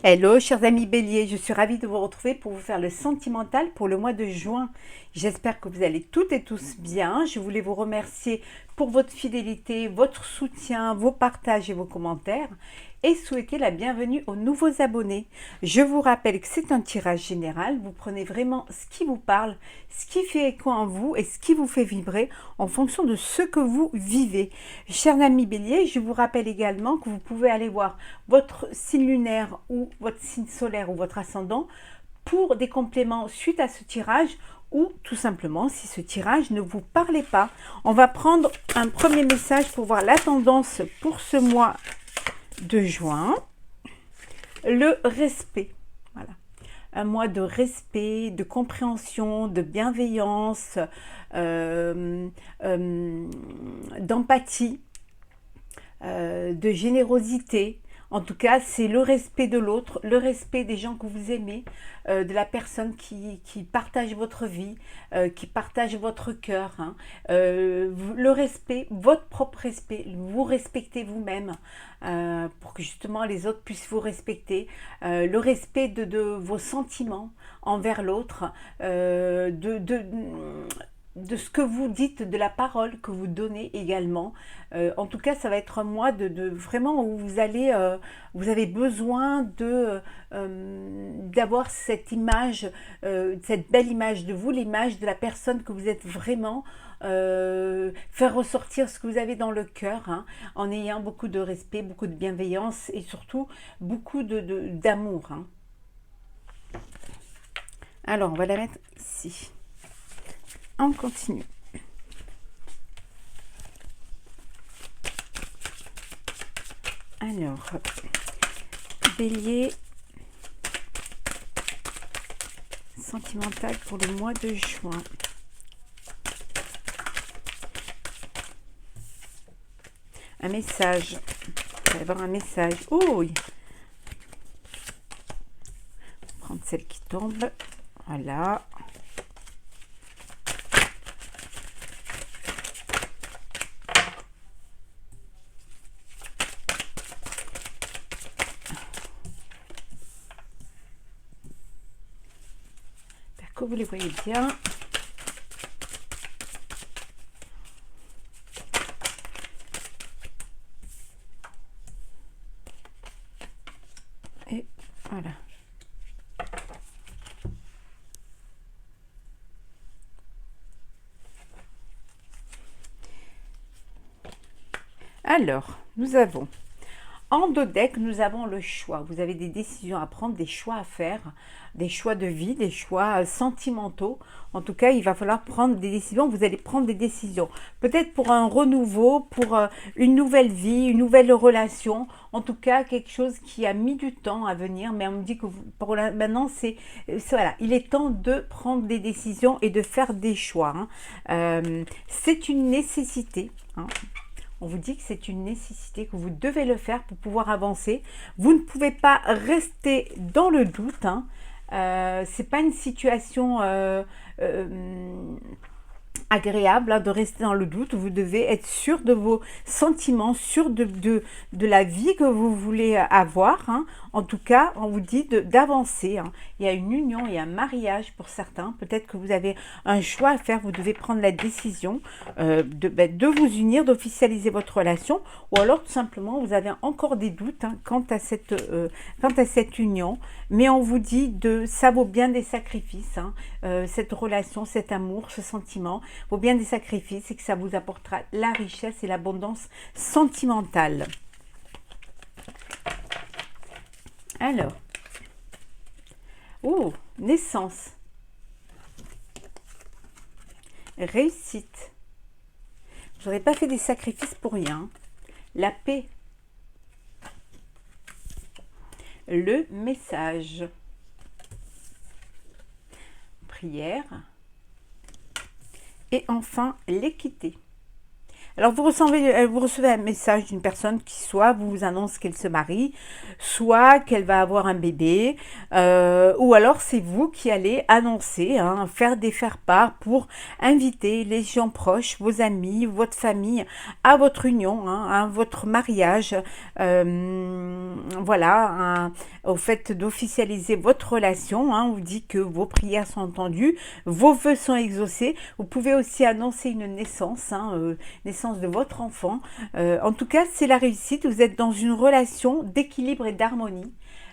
Hello, chers amis béliers, je suis ravie de vous retrouver pour vous faire le sentimental pour le mois de juin. J'espère que vous allez toutes et tous bien. Je voulais vous remercier pour votre fidélité, votre soutien, vos partages et vos commentaires et souhaiter la bienvenue aux nouveaux abonnés. Je vous rappelle que c'est un tirage général. Vous prenez vraiment ce qui vous parle, ce qui fait écho en vous et ce qui vous fait vibrer en fonction de ce que vous vivez. Chers amis béliers, je vous rappelle également que vous pouvez aller voir votre signe lunaire ou votre signe solaire ou votre ascendant pour des compléments suite à ce tirage ou tout simplement si ce tirage ne vous parlait pas. On va prendre un premier message pour voir la tendance pour ce mois de juin. Le respect. Voilà. Un mois de respect, de compréhension, de bienveillance, d'empathie, de générosité. En tout cas, c'est le respect de l'autre, le respect des gens que vous aimez, de la personne qui partage votre vie, qui partage votre cœur. Hein. Le respect, votre propre respect, vous respectez vous-même pour que justement les autres puissent vous respecter. Le respect de vos sentiments envers l'autre, de ce que vous dites, de la parole que vous donnez également. En tout cas, ça va être un mois de vraiment où vous avez besoin d'avoir cette image, cette belle image de vous, l'image de la personne que vous êtes vraiment, faire ressortir ce que vous avez dans le cœur, hein, en ayant beaucoup de respect, beaucoup de bienveillance et surtout beaucoup d'amour. Hein. Alors, on va la mettre ici. On continue. Alors, bélier, sentimental pour le mois de juin. Un message. Il va y avoir un message. Oh oui. Prendre celle qui tombe. Voilà. Que vous les voyez bien. Et voilà. Alors, nous avons en dos deck, nous avons le choix. Vous avez des décisions à prendre, des choix à faire, des choix de vie, des choix sentimentaux. En tout cas, il va falloir prendre des décisions. Vous allez prendre des décisions. Peut-être pour un renouveau, pour une nouvelle vie, une nouvelle relation. En tout cas, quelque chose qui a mis du temps à venir. Mais on me dit que maintenant, voilà, il est temps de prendre des décisions et de faire des choix. Hein. C'est une nécessité. Hein. On vous dit que c'est une nécessité, que vous devez le faire pour pouvoir avancer. Vous ne pouvez pas rester dans le doute. Hein. C'est pas une situation agréable, hein, de rester dans le doute. Vous devez être sûr de vos sentiments, sûr de la vie que vous voulez avoir. Hein. En tout cas, on vous dit d'avancer. Hein. Il y a une union, il y a un mariage pour certains. Peut-être que vous avez un choix à faire. Vous devez prendre la décision de vous unir, d'officialiser votre relation. Ou alors, tout simplement, vous avez encore des doutes, hein, quant à cette union. Mais on vous dit ça vaut bien des sacrifices. Hein. Cette relation, cet amour, ce sentiment vaut bien des sacrifices et que ça vous apportera la richesse et l'abondance sentimentale. Alors, naissance, réussite. Vous n'aurez pas fait des sacrifices pour rien. La paix, le message, prière. Et enfin, l'équité. Alors vous recevez un message d'une personne qui soit vous annonce qu'elle se marie, soit qu'elle va avoir un bébé, ou alors c'est vous qui allez annoncer, hein, faire des faire-part pour inviter les gens proches, vos amis, votre famille à votre union, hein, à votre mariage, voilà, au fait d'officialiser votre relation. Hein, on vous dit que vos prières sont entendues, vos vœux sont exaucés. Vous pouvez aussi annoncer une naissance, hein, naissance de votre enfant. En tout cas, c'est la réussite. Vous êtes dans une relation d'équilibre et d'harmonie.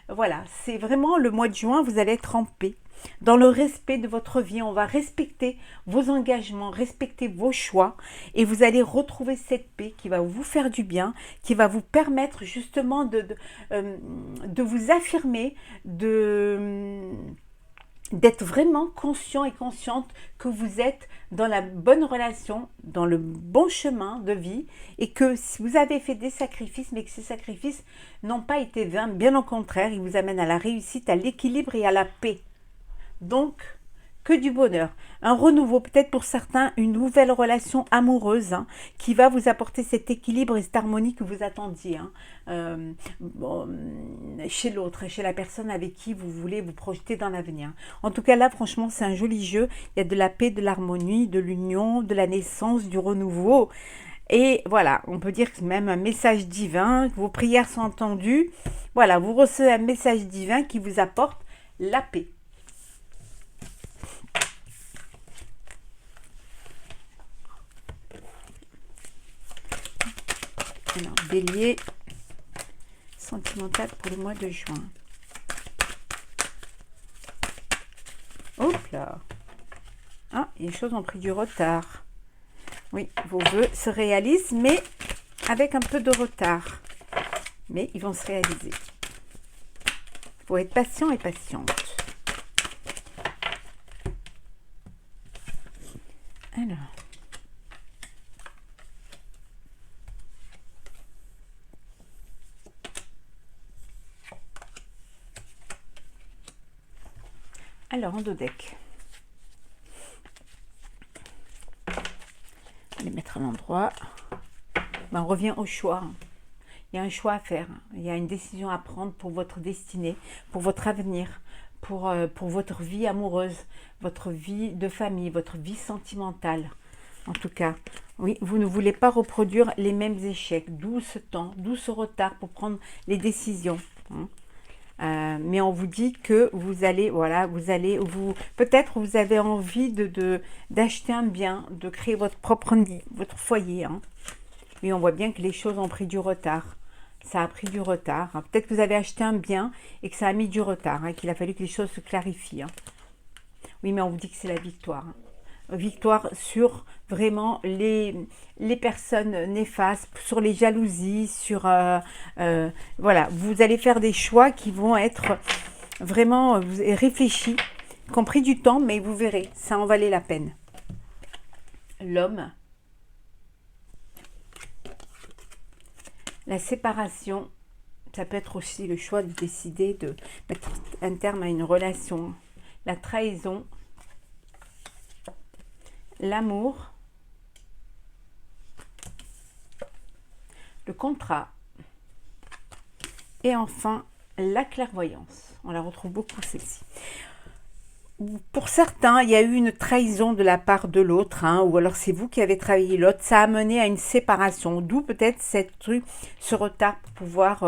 Voilà, c'est vraiment le mois de juin, vous allez être en paix. Dans le respect de votre vie, on va respecter vos engagements, respecter vos choix et vous allez retrouver cette paix qui va vous faire du bien, qui va vous permettre justement de vous affirmer, d'être vraiment conscient et consciente que vous êtes dans la bonne relation, dans le bon chemin de vie et que si vous avez fait des sacrifices, mais que ces sacrifices n'ont pas été vains, bien au contraire, ils vous amènent à la réussite, à l'équilibre et à la paix. Donc, que du bonheur. Un renouveau, peut-être pour certains, une nouvelle relation amoureuse hein, qui va vous apporter cet équilibre et cette harmonie que vous attendiez hein, chez l'autre, chez la personne avec qui vous voulez vous projeter dans l'avenir. En tout cas, là, franchement, c'est un joli jeu. Il y a de la paix, de l'harmonie, de l'union, de la naissance, du renouveau. Et voilà, on peut dire que c'est même un message divin, vos prières sont entendues. Voilà, vous recevez un message divin qui vous apporte la paix. Alors, bélier, sentimental pour le mois de juin. Hop là. Ah, les choses ont pris du retard. Oui, vos vœux se réalisent, mais avec un peu de retard. Mais ils vont se réaliser. Il faut être patient et patiente. Alors. Alors, en dos deck. On va les mettre à l'endroit. Ben, on revient au choix. Il y a un choix à faire. Il y a une décision à prendre pour votre destinée, pour votre avenir, pour votre vie amoureuse, votre vie de famille, votre vie sentimentale. En tout cas, oui, vous ne voulez pas reproduire les mêmes échecs. D'où ce temps, d'où ce retard pour prendre les décisions. Mais on vous dit que vous allez, voilà, peut-être vous avez envie d'acheter un bien, de créer votre propre nid, votre foyer. Hein. Mais on voit bien que les choses ont pris du retard. Ça a pris du retard. Hein. Peut-être que vous avez acheté un bien et que ça a mis du retard, hein, qu'il a fallu que les choses se clarifient. Hein. Oui, mais on vous dit que c'est la victoire. Hein. Victoire sur vraiment les personnes néfastes, sur les jalousies, sur voilà, vous allez faire des choix qui vont être vraiment réfléchis, qui ont pris du temps, mais vous verrez, ça en valait la peine. L'homme, la séparation, ça peut être aussi le choix de décider de mettre un terme à une relation, la trahison, l'amour, le contrat et enfin la clairvoyance. On la retrouve beaucoup celle-ci. Pour certains, il y a eu une trahison de la part de l'autre, hein, ou alors c'est vous qui avez trahi l'autre. Ça a mené à une séparation, d'où peut-être ce retard pour pouvoir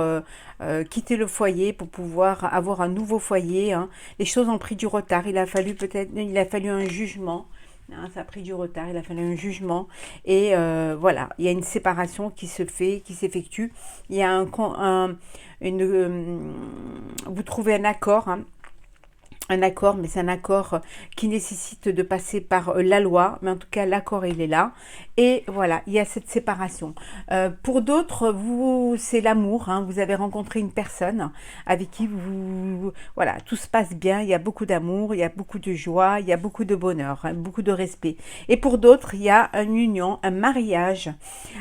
quitter le foyer, pour pouvoir avoir un nouveau foyer. Hein. Les choses ont pris du retard. Il a fallu un jugement. Hein, ça a pris du retard, il a fallu un jugement et voilà, il y a une séparation qui se fait, qui s'effectue. Il y a vous trouvez un accord, hein, mais c'est un accord qui nécessite de passer par la loi, mais en tout cas l'accord il est là et voilà, il y a cette séparation. Pour d'autres, c'est l'amour, hein, vous avez rencontré une personne avec qui voilà, tout se passe bien, il y a beaucoup d'amour, il y a beaucoup de joie, il y a beaucoup de bonheur, hein, beaucoup de respect. Et pour d'autres, il y a une union, un mariage,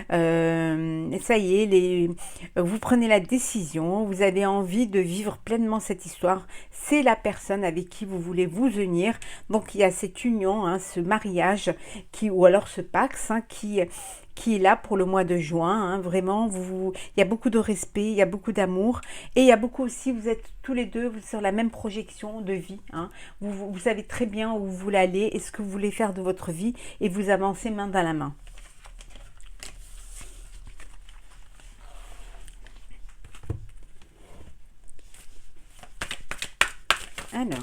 ça y est, vous prenez la décision, vous avez envie de vivre pleinement cette histoire, c'est la personne avec qui vous voulez vous unir. Donc il y a cette union, hein, ce mariage ou alors ce pax hein, qui qui est là pour le mois de juin. Hein, vraiment, il y a beaucoup de respect, il y a beaucoup d'amour. Et il y a beaucoup aussi, vous êtes tous les deux sur la même projection de vie. Hein. Vous savez très bien où vous voulez aller et ce que vous voulez faire de votre vie. Et vous avancez main dans la main. Alors,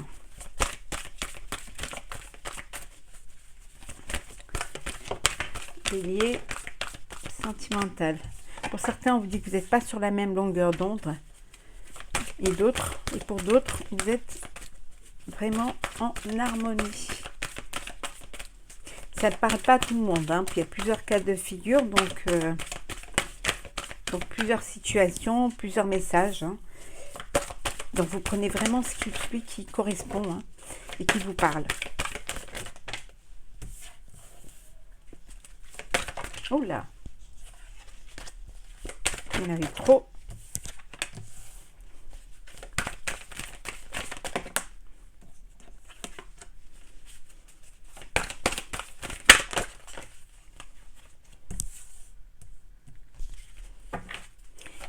Bélier sentimental. Pour certains, on vous dit que vous n'êtes pas sur la même longueur d'onde. Et pour d'autres, vous êtes vraiment en harmonie. Ça ne parle pas à tout le monde. Hein. Puis il y a plusieurs cas de figure, donc plusieurs situations, plusieurs messages. Hein. Donc vous prenez vraiment celui qui correspond hein, et qui vous parle. Oh là, il y en avait trop.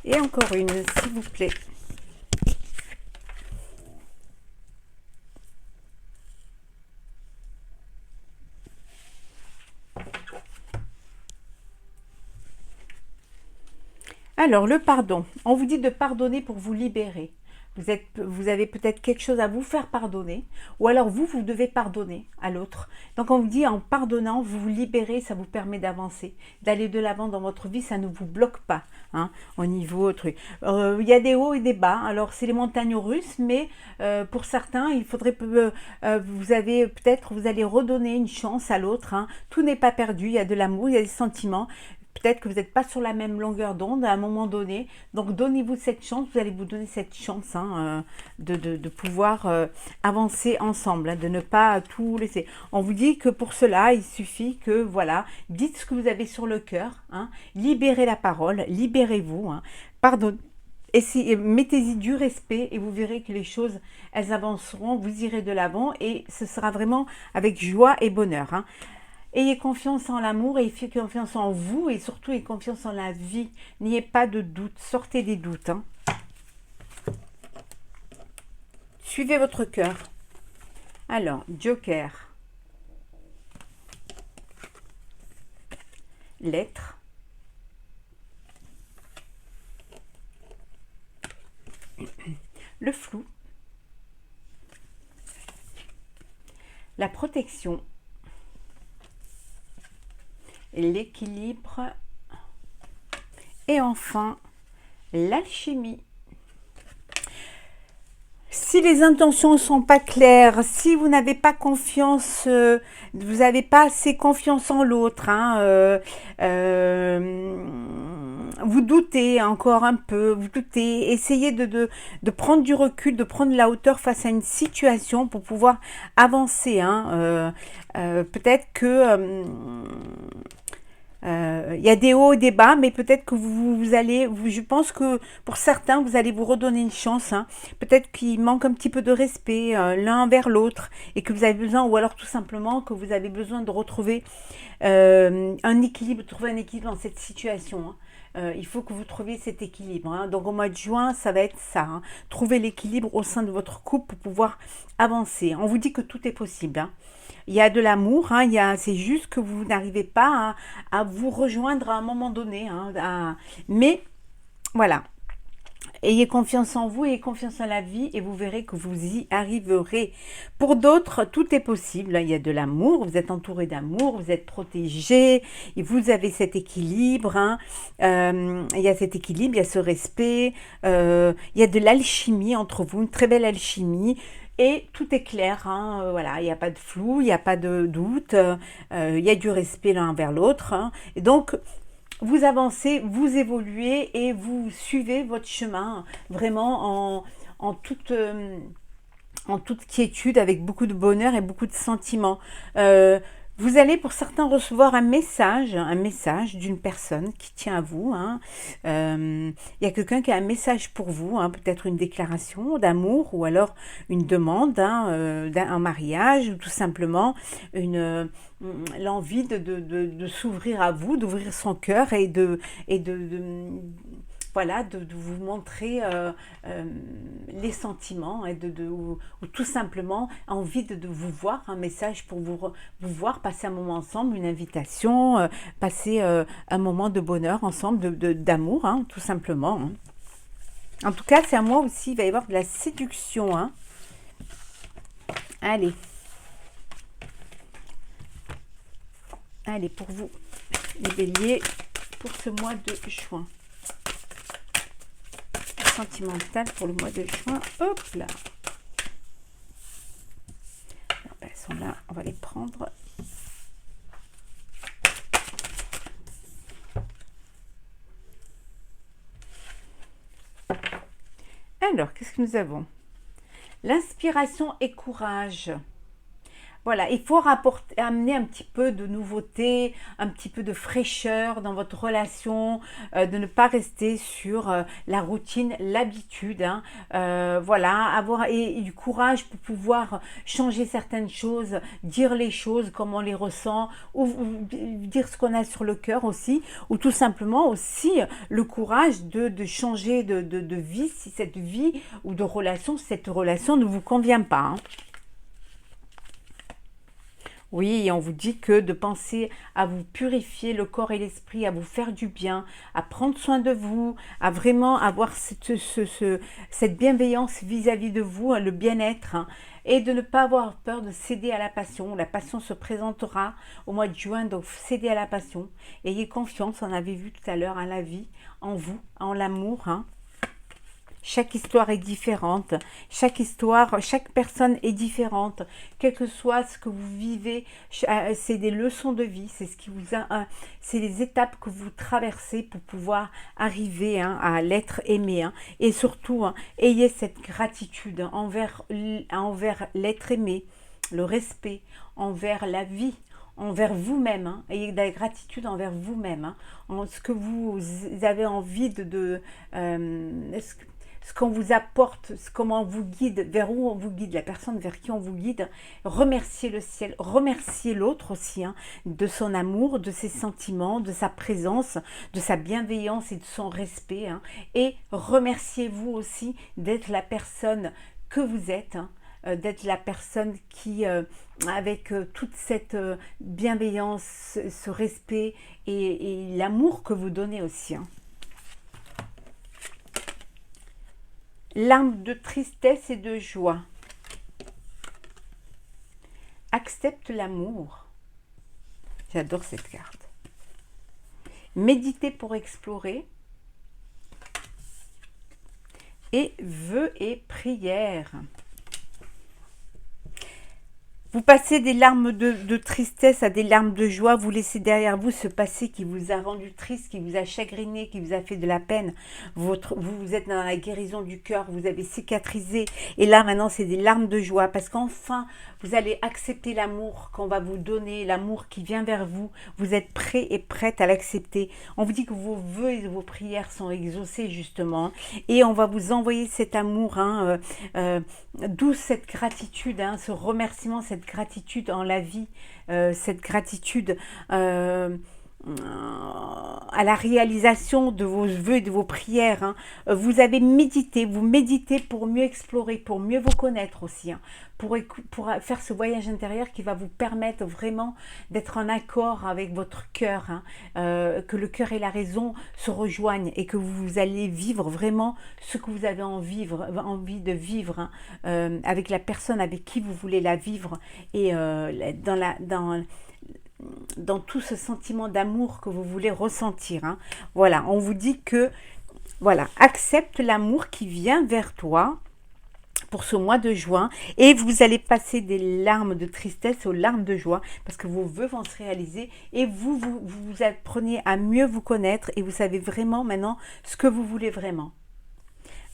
Et encore une, s'il vous plaît. Alors, le pardon. On vous dit de pardonner pour vous libérer. Vous avez peut-être quelque chose à vous faire pardonner, ou alors vous devez pardonner à l'autre. Donc on vous dit en pardonnant, vous vous libérez, ça vous permet d'avancer, d'aller de l'avant dans votre vie, ça ne vous bloque pas hein, au niveau truc. Il y a des hauts et des bas, alors c'est les montagnes russes, mais pour certains, il faudrait, vous allez redonner une chance à l'autre. Hein. Tout n'est pas perdu, il y a de l'amour, il y a des sentiments. Peut-être que vous n'êtes pas sur la même longueur d'onde à un moment donné. Donc, donnez-vous cette chance. Vous allez vous donner cette chance hein, de pouvoir avancer ensemble, hein, de ne pas tout laisser. On vous dit que pour cela, il suffit que, voilà, dites ce que vous avez sur le cœur. Hein, libérez la parole, libérez-vous. Hein, pardonnez. Mettez-y du respect et vous verrez que les choses, elles avanceront. Vous irez de l'avant et ce sera vraiment avec joie et bonheur. Hein. Ayez confiance en l'amour, ayez confiance en vous et surtout ayez confiance en la vie. N'ayez pas de doute, sortez des doutes. Hein. Suivez votre cœur. Alors, Joker. Lettre. Le flou. La protection. L'équilibre et enfin l'alchimie. Si les intentions ne sont pas claires, si vous n'avez pas confiance, vous n'avez pas assez confiance en l'autre, hein, vous doutez encore un peu, vous doutez, essayez de prendre du recul, de prendre la hauteur face à une situation pour pouvoir avancer. Hein, peut-être que il y a des hauts et des bas, mais peut-être que je pense que pour certains, vous allez vous redonner une chance. Hein. Peut-être qu'il manque un petit peu de respect l'un envers l'autre et que vous avez besoin, ou alors tout simplement que vous avez besoin de retrouver un équilibre, trouver un équilibre dans cette situation. Hein. Il faut que vous trouviez cet équilibre. Hein. Donc au mois de juin, ça va être ça. Hein. Trouver l'équilibre au sein de votre couple pour pouvoir avancer. On vous dit que tout est possible. Hein. Il y a de l'amour, hein, c'est juste que vous n'arrivez pas à vous rejoindre à un moment donné. Hein, mais voilà, ayez confiance en vous, ayez confiance en la vie et vous verrez que vous y arriverez. Pour d'autres, tout est possible. Il y a de l'amour, vous êtes entouré d'amour, vous êtes protégé, et vous avez cet équilibre. Hein, il y a cet équilibre, il y a ce respect, il y a de l'alchimie entre vous, une très belle alchimie. Et tout est clair, hein, voilà, il n'y a pas de flou, il n'y a pas de doute, il y a du respect l'un envers l'autre. Hein, et donc, vous avancez, vous évoluez et vous suivez votre chemin vraiment en toute quiétude, avec beaucoup de bonheur et beaucoup de sentiments. Vous allez pour certains recevoir un message d'une personne qui tient à vous. Hein. Il y a quelqu'un qui a un message pour vous, hein, peut-être une déclaration d'amour ou alors une demande hein, d'un mariage ou tout simplement l'envie de s'ouvrir à vous, d'ouvrir son cœur voilà, de vous montrer les sentiments et ou tout simplement envie de vous voir, un message pour vous voir, passer un moment ensemble, une invitation, passer un moment de bonheur ensemble, d'amour, hein, tout simplement. Hein. En tout cas, c'est à moi aussi, il va y avoir de la séduction. Hein. Allez. Allez, pour vous, les béliers, pour ce mois de juin. Sentimental pour le mois de juin. Hop là. Elles sont là, on va les prendre. Alors, qu'est-ce que nous avons? L'inspiration et courage. Voilà, il faut amener un petit peu de nouveauté, un petit peu de fraîcheur dans votre relation, de ne pas rester sur la routine, l'habitude. Hein, voilà, avoir et du courage pour pouvoir changer certaines choses, dire les choses comme on les ressent, ou dire ce qu'on a sur le cœur aussi, ou tout simplement aussi le courage de changer de vie si cette vie ou de relation, cette relation ne vous convient pas. Hein. Oui, on vous dit que de penser à vous purifier le corps et l'esprit, à vous faire du bien, à prendre soin de vous, à vraiment avoir cette bienveillance vis-à-vis de vous, hein, le bien-être, hein, et de ne pas avoir peur de céder à la passion. La passion se présentera au mois de juin, donc cédez à la passion. Ayez confiance, on avait vu tout à l'heure, à la vie, en vous, en l'amour, hein. Chaque histoire est différente, chaque personne est différente, quel que soit ce que vous vivez, c'est des leçons de vie, c'est ce qui vous c'est les étapes que vous traversez pour pouvoir arriver hein, à l'être aimé. Hein. Et surtout, hein, ayez cette gratitude envers l'être aimé, le respect envers la vie, envers vous-même, hein. Ayez de la gratitude envers vous-même, hein. En ce que vous avez envie ce qu'on vous apporte, comment on vous guide, vers où on vous guide, la personne vers qui on vous guide. Remerciez le ciel, remerciez l'autre aussi, hein, de son amour, de ses sentiments, de sa présence, de sa bienveillance et de son respect. Hein, et remerciez-vous aussi d'être la personne que vous êtes, hein, d'être la personne qui, avec toute cette bienveillance, ce respect et l'amour que vous donnez aussi. Hein. Larmes de tristesse et de joie. Accepte l'amour. J'adore cette carte. Méditez pour explorer. Et vœux et prières. Vous passez des larmes de tristesse à des larmes de joie, vous laissez derrière vous ce passé qui vous a rendu triste, qui vous a chagriné, qui vous a fait de la peine. Vous êtes dans la guérison du cœur, vous avez cicatrisé. Et là, maintenant, c'est des larmes de joie parce qu'enfin, vous allez accepter l'amour qu'on va vous donner, l'amour qui vient vers vous. Vous êtes prêt et prête à l'accepter. On vous dit que vos vœux et vos prières sont exaucés, justement. Et on va vous envoyer cet amour, hein, d'où cette gratitude, hein, ce remerciement, cette gratitude en la vie, cette gratitude à la réalisation de vos vœux et de vos prières. Hein. Vous avez médité, vous méditez pour mieux explorer, pour mieux vous connaître aussi, hein, pour faire ce voyage intérieur qui va vous permettre vraiment d'être en accord avec votre cœur, hein, que le cœur et la raison se rejoignent et que vous allez vivre vraiment ce que vous avez envie de vivre, hein, avec la personne avec qui vous voulez la vivre et dans tout ce sentiment d'amour que vous voulez ressentir. Hein. Voilà, on vous dit que, voilà, accepte l'amour qui vient vers toi pour ce mois de juin et vous allez passer des larmes de tristesse aux larmes de joie parce que vos vœux vont se réaliser et vous apprenez à mieux vous connaître et vous savez vraiment maintenant ce que vous voulez vraiment.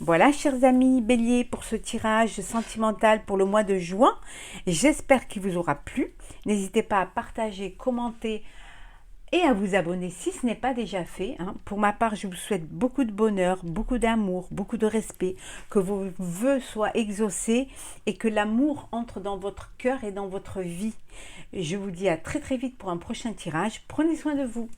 Voilà, chers amis Bélier, pour ce tirage sentimental pour le mois de juin. J'espère qu'il vous aura plu. N'hésitez pas à partager, commenter et à vous abonner si ce n'est pas déjà fait. Pour ma part, je vous souhaite beaucoup de bonheur, beaucoup d'amour, beaucoup de respect, que vos vœux soient exaucés et que l'amour entre dans votre cœur et dans votre vie. Je vous dis à très très vite pour un prochain tirage. Prenez soin de vous.